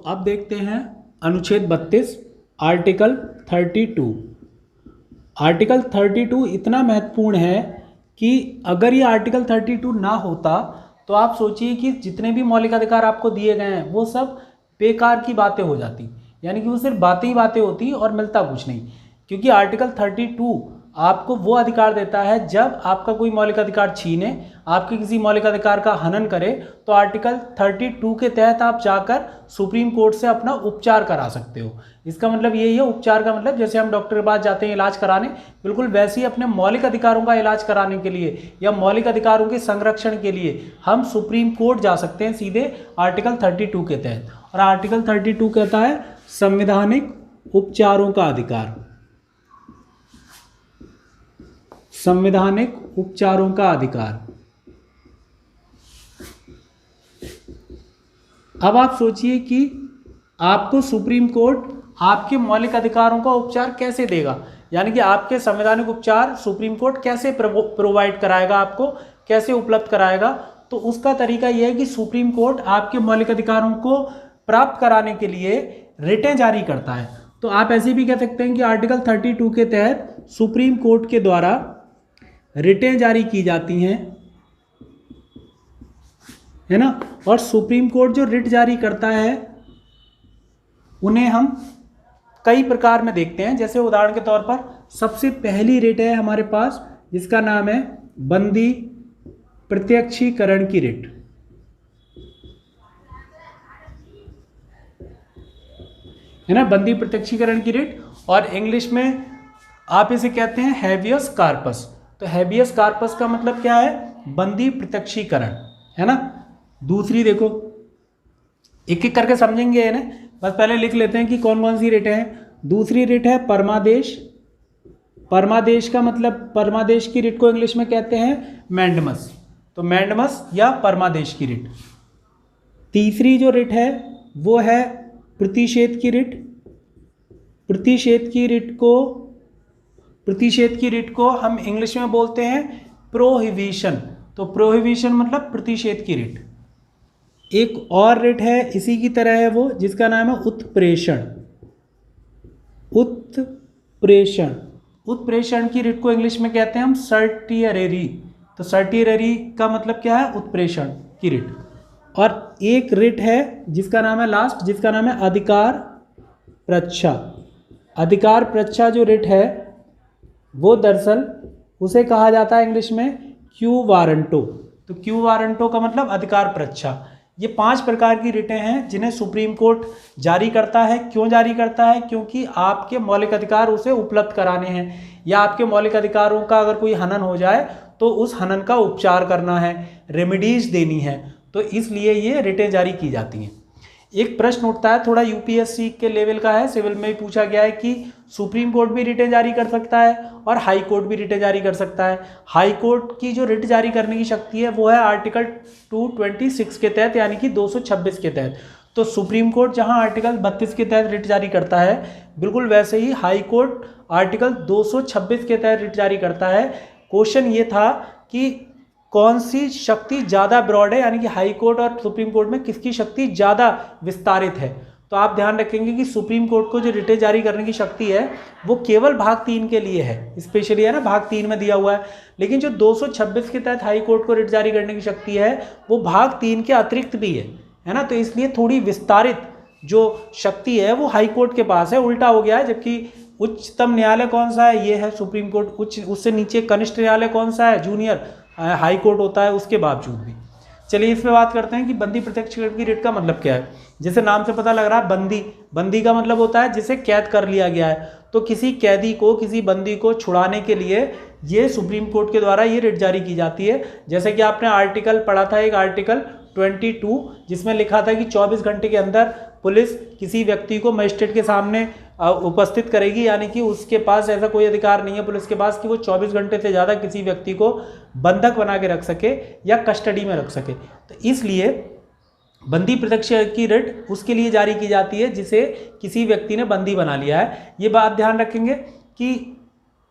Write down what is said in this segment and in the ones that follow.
अब देखते हैं अनुच्छेद 32 आर्टिकल 32। आर्टिकल 32 इतना महत्वपूर्ण है कि अगर ये आर्टिकल 32 ना होता तो आप सोचिए कि जितने भी मौलिक अधिकार आपको दिए गए हैं वो सब बेकार की बातें हो जाती, यानी कि वो सिर्फ बातें ही बातें होती और मिलता कुछ नहीं। क्योंकि आर्टिकल 32 आपको वो अधिकार देता है जब आपका कोई मौलिक अधिकार छीने, आपके किसी मौलिक अधिकार का हनन करे, तो आर्टिकल 32 के तहत आप जाकर सुप्रीम कोर्ट से अपना उपचार करा सकते हो। इसका मतलब यही है, उपचार का मतलब जैसे हम डॉक्टर के पास जाते हैं इलाज कराने, बिल्कुल वैसे ही अपने मौलिक अधिकारों का इलाज कराने के लिए या मौलिक अधिकारों के संरक्षण के लिए हम सुप्रीम कोर्ट जा सकते हैं सीधे आर्टिकल 32 के तहत। और आर्टिकल 32 कहता है संवैधानिक उपचारों का अधिकार, संवैधानिक उपचारों का अधिकार। अब आप सोचिए कि आपको सुप्रीम कोर्ट आपके मौलिक अधिकारों का उपचार कैसे देगा, यानी कि आपके संवैधानिक उपचार सुप्रीम कोर्ट कैसे प्रोवाइड कराएगा, आपको कैसे उपलब्ध कराएगा। तो उसका तरीका यह है कि सुप्रीम कोर्ट आपके मौलिक अधिकारों को प्राप्त कराने के लिए रिटें जारी करता है। तो आप ऐसे भी कह सकते हैं कि आर्टिकल 32 के तहत सुप्रीम कोर्ट के द्वारा रिटें जारी की जाती हैं, है ना। और सुप्रीम कोर्ट जो रिट जारी करता है उन्हें हम कई प्रकार में देखते हैं। जैसे उदाहरण के तौर पर सबसे पहली रिट है हमारे पास जिसका नाम है बंदी प्रत्यक्षीकरण की रिट, है ना, बंदी प्रत्यक्षीकरण की रिट। और इंग्लिश में आप इसे कहते हैं हैबियस कार्पस। तो हैबियस कार्पस का मतलब क्या है, बंदी प्रत्यक्षीकरण, है ना। दूसरी देखो, एक एक करके समझेंगे ना, बस पहले लिख लेते हैं कि कौन कौन सी रिट है। दूसरी रिट है परमादेश। परमादेश का मतलब, परमादेश की रिट को इंग्लिश में कहते हैं मैंडमस। तो मैंडमस या परमादेश की रिट। तीसरी जो रिट है वो है प्रतिषेध की रिट। प्रतिषेध की रिट को हम इंग्लिश में बोलते हैं प्रोहिबिशन। तो प्रोहिबिशन मतलब प्रतिषेध की रिट। एक और रिट है इसी की तरह है वो, जिसका नाम है उत्प्रेषण। उत्प्रेषण की रिट को इंग्लिश में कहते हैं हम सर्टियरेरी। तो सर्टियरेरी का मतलब क्या है, उत्प्रेषण की रिट। और एक रिट है जिसका नाम है लास्ट, जिसका नाम है अधिकार प्रच्छा। अधिकार प्रच्छा जो रिट है वो दरअसल उसे कहा जाता है इंग्लिश में क्यू वारंटो। तो क्यू वारंटो का मतलब अधिकार प्रच्छा। ये 5 प्रकार की रिटें हैं जिन्हें सुप्रीम कोर्ट जारी करता है। क्यों जारी करता है, क्योंकि आपके मौलिक अधिकार उसे उपलब्ध कराने हैं, या आपके मौलिक अधिकारों का अगर कोई हनन हो जाए तो उस हनन का उपचार करना है, रेमेडीज देनी है। तो इसलिए ये रिटें जारी की जाती हैं। एक प्रश्न उठता है, थोड़ा यूपीएससी के लेवल का है, सिविल में भी पूछा गया है कि सुप्रीम कोर्ट भी रिटें जारी कर सकता है और हाई कोर्ट भी रिटें जारी कर सकता है। हाई कोर्ट की जो रिट जारी करने की शक्ति है वो है आर्टिकल 226 के तहत, यानी कि 226 के तहत। तो सुप्रीम कोर्ट जहां आर्टिकल 32 के तहत रिट जारी करता है, बिल्कुल वैसे ही हाई कोर्ट आर्टिकल 226 के तहत रिट जारी करता है। क्वेश्चन ये था कि कौन सी शक्ति ज़्यादा ब्रॉड है, यानी कि हाई कोर्ट और सुप्रीम कोर्ट में किसकी शक्ति ज़्यादा विस्तारित है। तो आप ध्यान रखेंगे कि सुप्रीम कोर्ट को जो रिटें जारी करने की शक्ति है वो केवल भाग 3 के लिए है, स्पेशली है ना, भाग 3 में दिया हुआ है। लेकिन जो 226 के तहत हाई कोर्ट को रिट जारी करने की शक्ति है वो भाग 3 के अतिरिक्त भी है ना। तो इसलिए थोड़ी विस्तारित जो शक्ति है वो हाई कोर्ट के पास है, उल्टा हो गया है। जबकि उच्चतम न्यायालय कौन सा है, ये है सुप्रीम कोर्ट। उससे नीचे कनिष्ठ न्यायालय कौन सा है, जूनियर हाई कोर्ट होता है, उसके बावजूद भी। चलिए इस पे बात करते हैं कि बंदी प्रत्यक्षीकरण की रिट का मतलब क्या है। जैसे नाम से पता लग रहा है बंदी का मतलब होता है जिसे कैद कर लिया गया है। तो किसी कैदी को, किसी बंदी को छुड़ाने के लिए ये सुप्रीम कोर्ट के द्वारा ये रिट जारी की जाती है। जैसे कि आपने आर्टिकल पढ़ा था, एक आर्टिकल 22 जिसमें लिखा था कि 24 घंटे के अंदर पुलिस किसी व्यक्ति को मजिस्ट्रेट के सामने उपस्थित करेगी, यानी कि उसके पास ऐसा कोई अधिकार नहीं है पुलिस के पास कि वो 24 घंटे से ज़्यादा किसी व्यक्ति को बंधक बना के रख सके या कस्टडी में रख सके। तो इसलिए बंदी प्रत्यक्ष की रिट उसके लिए जारी की जाती है जिसे किसी व्यक्ति ने बंदी बना लिया है। ये बात ध्यान रखेंगे कि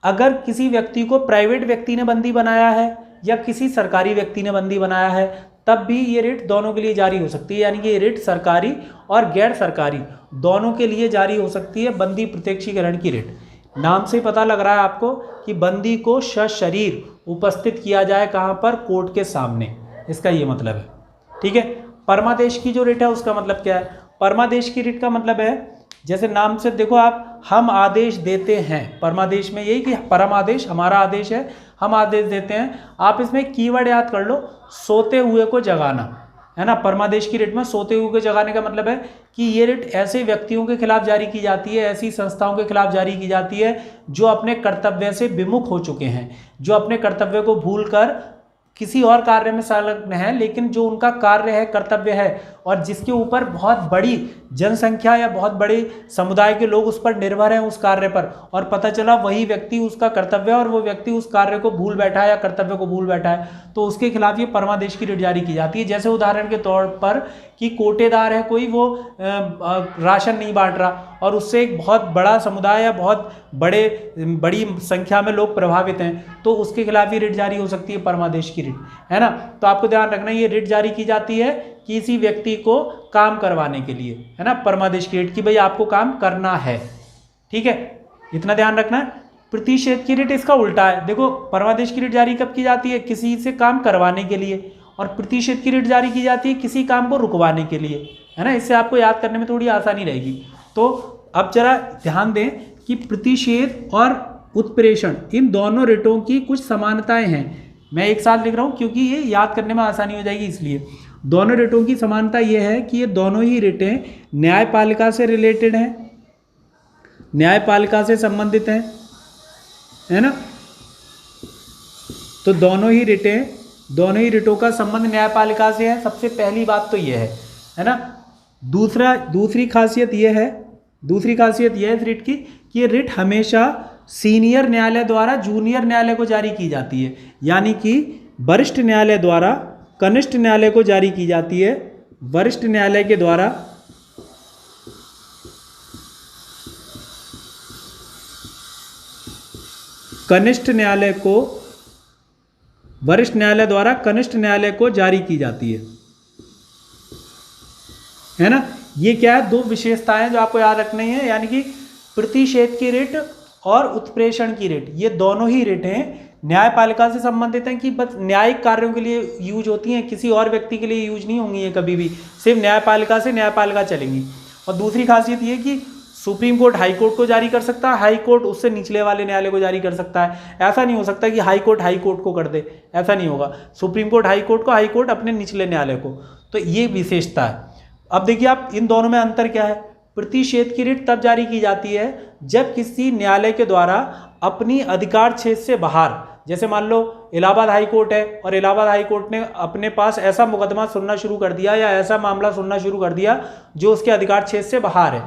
अगर किसी व्यक्ति को प्राइवेट व्यक्ति ने बंदी बनाया है या किसी सरकारी व्यक्ति ने बंदी बनाया है तब भी ये रिट दोनों के लिए जारी हो सकती है, यानी कि ये रिट सरकारी और गैर सरकारी दोनों के लिए जारी हो सकती है बंदी प्रत्यक्षीकरण की रिट। नाम से पता लग रहा है आपको कि बंदी को सशरीर उपस्थित किया जाए कहाँ पर, कोर्ट के सामने, इसका ये मतलब है। ठीक है। परमादेश की जो रिट है उसका मतलब क्या है? परमादेश की रिट का मतलब है, जैसे नाम से देखो आप, हम आदेश देते हैं। परमादेश में यही कि परम आदेश हमारा आदेश है, हम आदेश देते हैं। आप इसमें कीवर्ड याद कर लो, सोते हुए को जगाना, है ना। परमादेश की रिट में सोते हुए को जगाने का मतलब है कि ये रिट ऐसे व्यक्तियों के खिलाफ जारी की जाती है, ऐसी संस्थाओं के खिलाफ जारी की जाती है जो अपने कर्तव्य से विमुख हो चुके हैं, जो अपने कर्तव्य को भूलकर किसी और कार्य में संलग्न है, लेकिन जो उनका कार्य है, कर्तव्य है, और जिसके ऊपर बहुत बड़ी जनसंख्या या बहुत बड़े समुदाय के लोग उस पर निर्भर हैं, उस कार्य पर, और पता चला वही व्यक्ति उसका कर्तव्य और वो व्यक्ति उस कार्य को भूल बैठा है या कर्तव्य को भूल बैठा है, तो उसके खिलाफ ये परमादेश की रिट जारी की जाती है। जैसे उदाहरण के तौर पर कि कोटेदार है कोई, वो राशन नहीं बांट रहा और उससे एक बहुत बड़ा समुदाय या बहुत बड़ी संख्या में लोग प्रभावित हैं, तो उसके खिलाफ ये रिट जारी हो सकती है, परमादेश की रिट, है ना। तो आपको ध्यान रखना, ये रिट जारी की जाती है किसी व्यक्ति को काम करवाने के लिए, है ना, परमादेश की रिट, कि भाई आपको काम करना है। ठीक है, इतना ध्यान रखना है। प्रतिषेध की रिट इसका उल्टा है। देखो, परमादेश की रिट जारी कब की जाती है? किसी से काम करवाने के लिए, और प्रतिषेध की रिट जारी की जाती है किसी काम को रुकवाने के लिए, है ना। इससे आपको याद करने में थोड़ी आसानी रहेगी। तो अब जरा ध्यान दें कि प्रतिषेध और उत्प्रेषण, इन दोनों रिटों की कुछ समानताएं हैं। मैं एक साथ लिख रहा हूं क्योंकि ये याद करने में आसानी हो जाएगी, इसलिए। दोनों रिटों की समानता ये है कि ये दोनों ही रिटें न्यायपालिका से रिलेटेड हैं, न्यायपालिका से संबंधित हैं, है ना। तो दोनों ही रिटों का संबंध न्यायपालिका से है। सबसे पहली बात तो ये है ना। दूसरी खासियत ये है इस रिट की कि ये रिट हमेशा सीनियर न्यायालय द्वारा जूनियर न्यायालय को जारी की जाती है, यानी कि वरिष्ठ न्यायालय द्वारा कनिष्ठ न्यायालय को जारी की जाती है। वरिष्ठ न्यायालय के द्वारा कनिष्ठ न्यायालय को, वरिष्ठ न्यायालय द्वारा कनिष्ठ न्यायालय को जारी की जाती है ना। ये क्या है? दो विशेषताएं जो आपको याद रखनी है, यानी कि प्रतिषेध की रिट और उत्प्रेषण की रिट, ये दोनों ही रिटें न्यायपालिका से संबंधित हैं कि बस न्यायिक कार्यों के लिए यूज होती हैं, किसी और व्यक्ति के लिए यूज नहीं होंगी ये कभी भी, सिर्फ न्यायपालिका से न्यायपालिका चलेंगी। और दूसरी खासियत ये कि सुप्रीम कोर्ट हाई कोर्ट को जारी कर सकता है, हाई कोर्ट उससे निचले वाले न्यायालय को जारी कर सकता है। ऐसा नहीं हो सकता कि हाई कोर्ट को कर दे, ऐसा नहीं होगा। सुप्रीम कोर्ट हाई कोर्ट को, हाई कोर्ट अपने निचले न्यायालय को। तो ये विशेषता है। अब देखिए आप, इन दोनों में अंतर क्या है? प्रतिषेध की रिट तब जारी की जाती है जब किसी न्यायालय के द्वारा अपनी अधिकार क्षेत्र से बाहर, जैसे मान लो इलाहाबाद हाई कोर्ट है और इलाहाबाद हाई कोर्ट ने अपने पास ऐसा मुकदमा सुनना शुरू कर दिया या ऐसा मामला सुनना शुरू कर दिया जो उसके अधिकार क्षेत्र से बाहर है,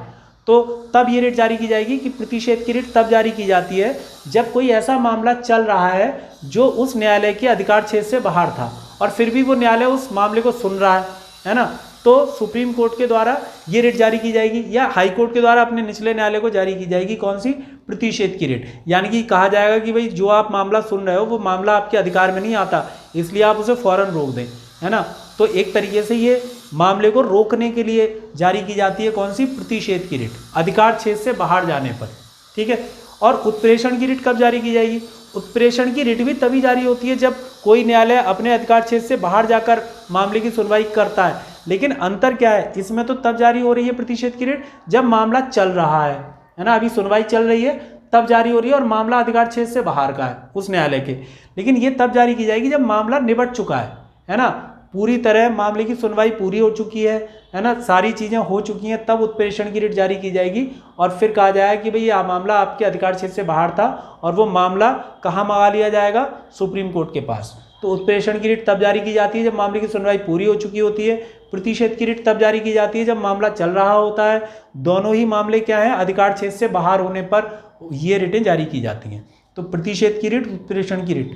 तो तब ये रिट जारी की जाएगी। कि प्रतिषेध की रिट तब जारी की जाती है जब कोई ऐसा मामला चल रहा है जो उस न्यायालय के अधिकार क्षेत्र से बाहर था और फिर भी वो न्यायालय उस मामले को सुन रहा है ना। तो सुप्रीम कोर्ट के द्वारा ये रिट जारी की जाएगी या हाई कोर्ट के द्वारा अपने निचले न्यायालय को जारी की जाएगी। कौन सी? प्रतिषेध की रिट। यानी कि कहा जाएगा कि भाई जो आप मामला सुन रहे हो वो मामला आपके अधिकार में नहीं आता, इसलिए आप उसे फौरन रोक दें, है ना। तो एक तरीके से ये मामले को रोकने के लिए जारी की जाती है। कौन सी? प्रतिषेध की रिट, अधिकार क्षेत्र से बाहर जाने पर। ठीक है। और उत्प्रेषण की रिट कब जारी की जाएगी? उत्प्रेषण की रिट भी तभी जारी होती है जब कोई न्यायालय अपने अधिकार क्षेत्र से बाहर जाकर मामले की सुनवाई करता है। लेकिन अंतर क्या है? इसमें तो तब जारी हो रही है प्रतिषेध की रिट जब मामला चल रहा है ना, अभी सुनवाई चल रही है तब जारी हो रही है और मामला अधिकार क्षेत्र से बाहर का है उस न्यायालय के। लेकिन ये तब जारी की जाएगी जब मामला निबट चुका है ना, पूरी तरह मामले की सुनवाई पूरी हो चुकी है ना, सारी चीज़ें हो चुकी हैं, तब उत्प्रेषण की रिट जारी की जाएगी। और फिर कहा जाएगा कि भाई ये मामला आपके अधिकार क्षेत्र से बाहर था और वो मामला कहाँ मंगा लिया जाएगा? सुप्रीम कोर्ट के पास। तो उत्प्रेषण की रिट तब जारी की जाती है जब मामले की सुनवाई पूरी हो चुकी होती है। प्रतिषेध की रिट तब जारी की जाती है जब मामला चल रहा होता है। दोनों ही मामले क्या है? अधिकार क्षेत्र से बाहर होने पर ये रिटें जारी की जाती हैं। तो प्रतिषेध की रिट, उत्प्रेषण की रिट।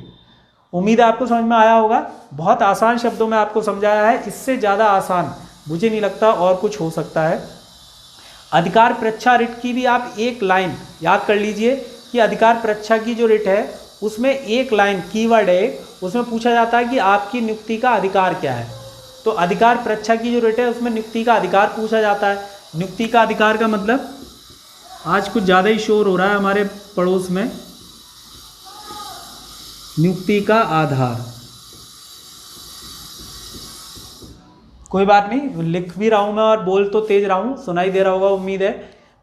उम्मीद है आपको समझ में आया होगा। बहुत आसान शब्दों में आपको समझाया है, इससे ज़्यादा आसान मुझे नहीं लगता और कुछ हो सकता है। अधिकार परीक्षा रिट की भी आप एक लाइन याद कर लीजिए कि अधिकार परीक्षा की जो रिट है उसमें एक लाइन कीवर्ड है, उसमें पूछा जाता है कि आपकी नियुक्ति का अधिकार क्या तो अधिकार परीक्षा की जो रिट है उसमें नियुक्ति का अधिकार पूछा जाता है। नियुक्ति का अधिकार का मतलब, आज कुछ ज़्यादा ही शोर हो रहा है हमारे पड़ोस में। नियुक्ति का आधार, कोई बात नहीं, लिख भी रहा हूँ मैं और बोल तो तेज रहा हूँ, सुनाई दे रहा होगा उम्मीद है।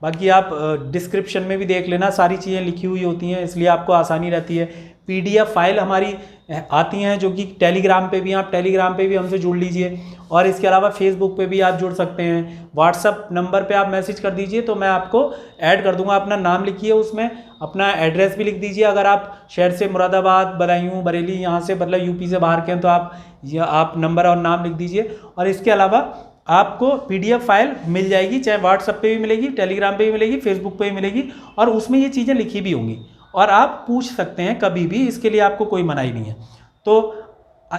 बाकी आप डिस्क्रिप्शन में भी देख लेना, सारी चीज़ें लिखी हुई होती हैं, इसलिए आपको आसानी रहती है। PDF फाइल हमारी आती हैं जो कि टेलीग्राम पे भी, आप टेलीग्राम पे भी हमसे जुड़ लीजिए, और इसके अलावा फेसबुक पे भी आप जुड़ सकते हैं। व्हाट्सअप नंबर पे आप मैसेज कर दीजिए तो मैं आपको ऐड कर दूंगा। अपना नाम लिखिए, उसमें अपना एड्रेस भी लिख दीजिए। अगर आप शहर से मुरादाबाद, बदायूं, बरेली, यहाँ से मतलब यूपी से बाहर के हैं तो आप नंबर और नाम लिख दीजिए। और इसके अलावा आपको PDF फाइल मिल जाएगी, चाहे व्हाट्सएप पे भी मिलेगी, टेलीग्राम पे भी मिलेगी, फेसबुक पे भी मिलेगी, और उसमें ये चीज़ें लिखी भी होंगी और आप पूछ सकते हैं कभी भी, इसके लिए आपको कोई मनाही नहीं है। तो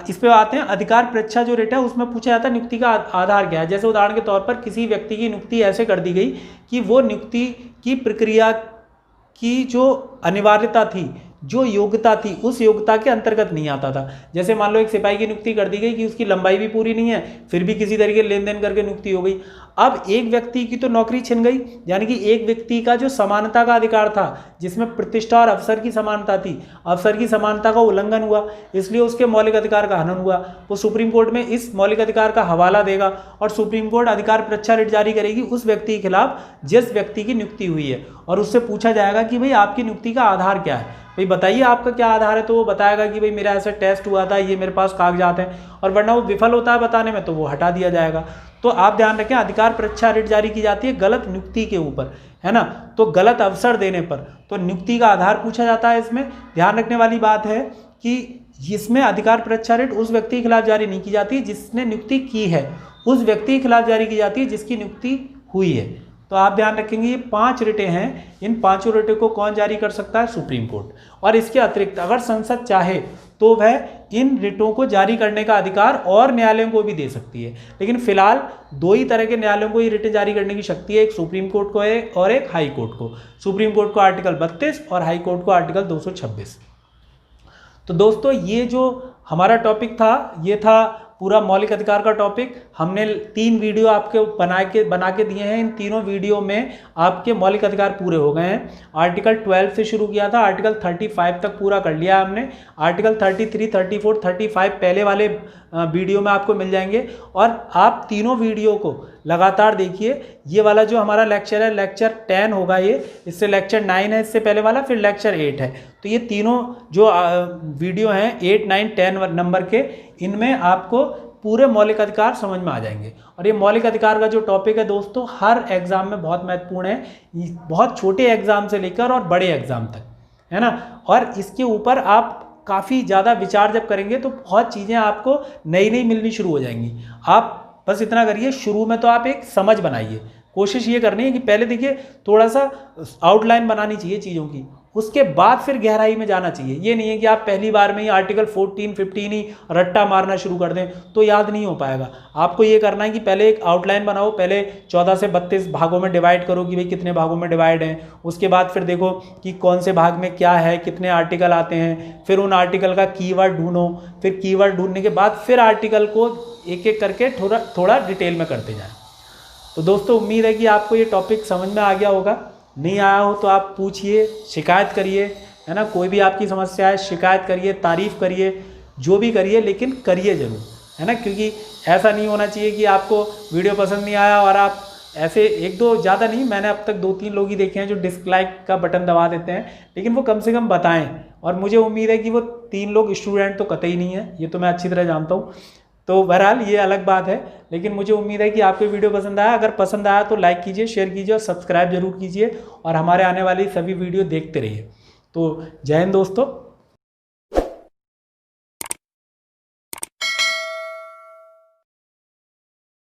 इस पे आते हैं। अधिकार परीक्षा जो रिट है उसमें पूछा जाता है नियुक्ति का आधार क्या है। जैसे उदाहरण के तौर पर किसी व्यक्ति की नियुक्ति ऐसे कर दी गई कि वो नियुक्ति की प्रक्रिया की जो अनिवार्यता थी, जो योग्यता थी, उस योग्यता के अंतर्गत नहीं आता था। जैसे मान लो एक सिपाही की नियुक्ति कर दी गई कि उसकी लंबाई भी पूरी नहीं है, फिर भी किसी तरीके लेन देन करके नियुक्ति हो गई। अब एक व्यक्ति की तो नौकरी छिन गई, यानी कि एक व्यक्ति का जो समानता का अधिकार था, जिसमें प्रतिष्ठा और अवसर की समानता थी, अवसर की समानता का उल्लंघन हुआ, इसलिए उसके मौलिक अधिकार का हनन हुआ। वो सुप्रीम कोर्ट में इस मौलिक अधिकार का हवाला देगा और सुप्रीम कोर्ट अधिकार परीक्षा रिट जारी करेगी उस व्यक्ति के खिलाफ जिस व्यक्ति की नियुक्ति हुई है, और उससे पूछा जाएगा कि भाई आपकी नियुक्ति का आधार क्या है, भाई बताइए आपका क्या आधार है। तो वो बताएगा कि भाई मेरा ऐसा टेस्ट हुआ था, ये मेरे पास कागजात हैं, और वरना वो विफल होता है बताने में तो वो हटा दिया जाएगा। तो आप ध्यान रखें, अधिकार परीक्षा रिट जारी की जाती है गलत नियुक्ति के ऊपर, है ना, तो गलत अवसर देने पर, तो नियुक्ति का आधार पूछा जाता है। इसमें ध्यान रखने वाली बात है कि इसमें अधिकार परीक्षा रिट उस व्यक्ति के खिलाफ जारी नहीं की जाती जिसने नियुक्ति की है, उस व्यक्ति के खिलाफ जारी की जाती है जिसकी नियुक्ति हुई है। तो आप ध्यान रखेंगे ये 5 रिटें हैं, इन 5 रिटों को कौन जारी कर सकता है? Supreme court. और इसके अतिरिक्त अगर संसद चाहे तो वह इन रिटों को जारी करने का अधिकार और न्यायालयों को भी दे सकती है, लेकिन फिलहाल 2 ही तरह के न्यायालयों को ये रिटें जारी करने की शक्ति है, एक सुप्रीम कोर्ट को है और एक हाई कोर्ट को। सुप्रीम कोर्ट को आर्टिकल 32 और हाई कोर्ट को आर्टिकल 226। तो दोस्तों ये जो हमारा टॉपिक था, ये था पूरा मौलिक अधिकार का टॉपिक। हमने 3 वीडियो आपके बना के दिए हैं। इन तीनों वीडियो में आपके मौलिक अधिकार पूरे हो गए हैं। आर्टिकल 12 से शुरू किया था, आर्टिकल 35 तक पूरा कर लिया हमने। आर्टिकल 33, 34, 35 पहले वाले वीडियो में आपको मिल जाएंगे, और आप तीनों वीडियो को लगातार देखिए। ये वाला जो हमारा लेक्चर है, लेक्चर 10 होगा ये, इससे लेक्चर 9 है इससे पहले वाला, फिर लेक्चर 8 है। तो ये तीनों जो वीडियो हैं 8, 9, 10 नंबर के, इनमें आपको पूरे मौलिक अधिकार समझ में आ जाएंगे। और ये मौलिक अधिकार का जो टॉपिक है दोस्तों, हर एग्जाम में बहुत महत्वपूर्ण है, बहुत छोटे एग्जाम से लेकर और बड़े एग्जाम तक, है ना। और इसके ऊपर आप काफ़ी ज़्यादा विचार जब करेंगे तो बहुत चीज़ें आपको नई नई मिलनी शुरू हो जाएंगी। आप बस इतना करिए, शुरू में तो आप एक समझ बनाइए, कोशिश ये करनी है कि पहले देखिए थोड़ा सा आउटलाइन बनानी चाहिए चीज़ों की, उसके बाद फिर गहराई में जाना चाहिए। ये नहीं है कि आप पहली बार में ही आर्टिकल 14, 15 ही रट्टा मारना शुरू कर दें तो याद नहीं हो पाएगा। आपको ये करना है कि पहले एक आउटलाइन बनाओ, पहले 14 से 32 भागों में डिवाइड करो कि भाई कितने भागों में डिवाइड हैं। उसके बाद फिर देखो कि कौन से भाग में क्या है, कितने आर्टिकल आते हैं, फिर उन आर्टिकल का कीवर्ड ढूंढो, फिर कीवर्ड ढूंढने के बाद फिर आर्टिकल को एक एक करके थोड़ा थोड़ा डिटेल में करते जाएँ। तो दोस्तों उम्मीद है कि आपको ये टॉपिक समझ में आ गया होगा। नहीं आया हो तो आप पूछिए, शिकायत करिए, है ना। कोई भी आपकी समस्या है शिकायत करिए, तारीफ़ करिए, जो भी करिए, लेकिन करिए ज़रूर, है ना। क्योंकि ऐसा नहीं होना चाहिए कि आपको वीडियो पसंद नहीं आया और आप ऐसे 1-2, ज़्यादा नहीं, मैंने अब तक 2-3 लोग ही देखे हैं जो डिसलाइक का बटन दबा देते हैं, लेकिन वो कम से कम बताएं। और मुझे उम्मीद है कि वो 3 लोग स्टूडेंट तो कतई नहीं है, ये तो मैं अच्छी तरह जानता हूँ। तो बहरहाल ये अलग बात है, लेकिन मुझे उम्मीद है कि आपको वीडियो पसंद आया। अगर पसंद आया तो लाइक कीजिए, शेयर कीजिए और सब्सक्राइब जरूर कीजिए, और हमारे आने वाली सभी वीडियो देखते रहिए। तो जय हिंद दोस्तों।